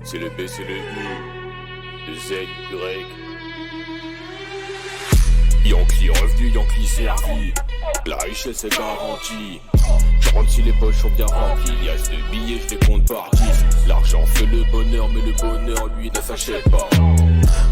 C'est le B, c'est le U, le Z, Y. Yankee revenu, Yankee servi. La richesse est garantie. Je rentre si les poches sont bien remplies. Y'a de billets, je les compte par 10. L'argent fait le bonheur, mais le bonheur lui ne s'achète pas.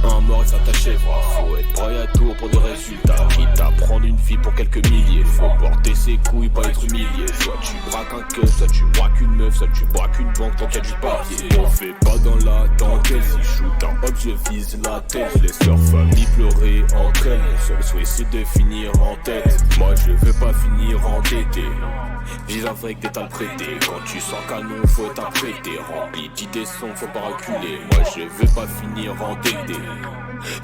Un mort et ça t'achèvera. Faut être prêt à tout pour des résultats. Quitte à prendre une vie pour quelques milliers. Faut porter ses couilles, pas être humilié. Soit tu braques un keuf, soit tu braques une meuf, soit tu braques une banque tant qu'il y a du papier. On fait pas dans la dentelle. Si je shoot un hop, je vise la tête. Je laisse leur famille pleurer entre elles. Mon seul souhait c'est de finir en tête. Moi je veux pas finir endetté. Vivre avec des talents prêtés. Quand tu sens canon, faut être apprêté. Rempli d'idées sons, faut pas reculer. Moi je veux pas finir endetté.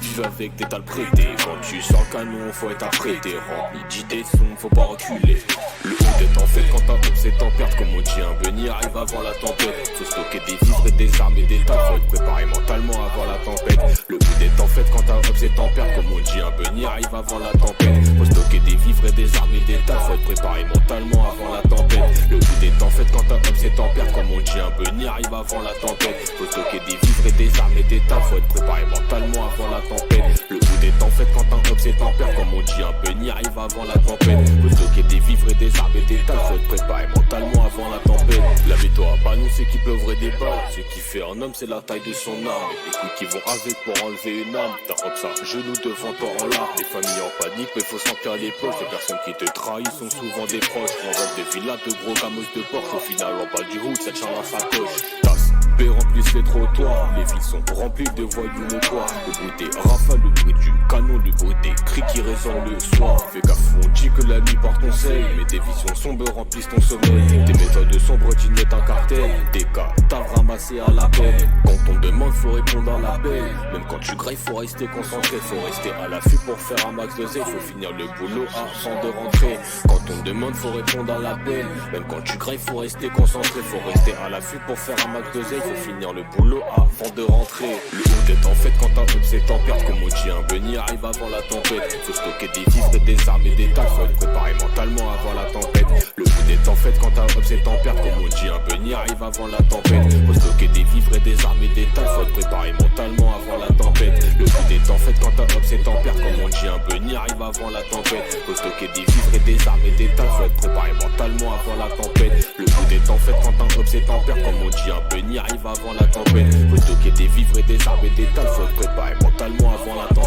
Vivre avec des talents prêtés. Quand tu sens canon, faut être apprêté. Rempli d'idées sons, faut pas reculer. Le haut est en fait quand t'as up, c'est en perte. Comme on dit, un bunny arrive avant la tempête. Faut stocker des vivres et des armes et des tas. Faut être préparé mentalement avant la tempête. Le haut est en fait quand t'as up, c'est en perte. Comme on dit, un bunny arrive avant la tempête. Faut stocker des vivres et des armes et des tas. Faut être préparé mentalement avant la tempête. Le but est en fait quand t'as up, c'est en perte. Comme on dit, un bunny arrive avant la tempête. Faut stocker des vivres et des armes et des tas. Faut être préparé mentalement avant la tempête. Le but est en fait quand t'as up, c'est en perte. Comme on dit, un bunny arrive avant la tempête. Faut stocker des vivres et des armes et des tas. Faut être préparé mentalement avant la tempête. La météo à pas nous, c'est qui pleuvrait des balles. Ce qui fait un homme, c'est la taille de son âme. Les coups qui vont avec pour enlever une âme. T'as up ça, genou devant toi en larmes. Les familles en panique, mais faut s'emplir les poches. Les personnes qui te trahissent sont souvent des proches. On rêve des villas de gros gamos de Porsche. Au final, on parle du hood, cette charle à sa coche. Tasse, B remplissent les trottoirs. Les villes sont remplies de voyous notoires. Le bruit des rafales, le bruit du canon, le bruit des cris qui résonnent le soir. Fais gaffe, on dit que la nuit part ton seuil. Mais tes visions sombres remplissent ton sommeil. Tes méthodes sombres dînent un cartel. Des cas, t'as ramassé à la peine. Quand on demande, faut répondre à l'appel. Même quand tu grailles, faut rester concentré. Faut rester à l'affût pour faire un max de zé. Faut finir le boulot avant de rentrer. Quand on demande, faut répondre à l'appel. Même quand tu grailles, faut rester concentré. Faut rester à l'affût pour faire un max de zé. Faut finir le boulot avant de rentrer. Le haut est en fait quand t'as up, c'est en perte. Comme on dit, un bunny arrive avant la tempête. Faut stocker des vivres et des armes et des tas. Faut être préparé mentalement avant la tempête. Le haut est en fait quand t'as up, c'est en perte. Comme on dit, un bunny arrive avant la tempête. Faut stocker des vivres et des armes et des tas. Faut être préparé mentalement avant la tempête. Le haut est en fait quand t'as up, c'est en perte. Comme on dit, un bunny arrive avant la tempête. Faut stocker des vivres et des armes et des tas. Faut être préparé mentalement avant la tempête. Le haut est en fait quand t'as up, c'est en perte. Comme on dit, un bunny arrive avant la tempête. Faut stocker des vivres et des armes et des tas. Faut être préparé mentalement avant la tempête.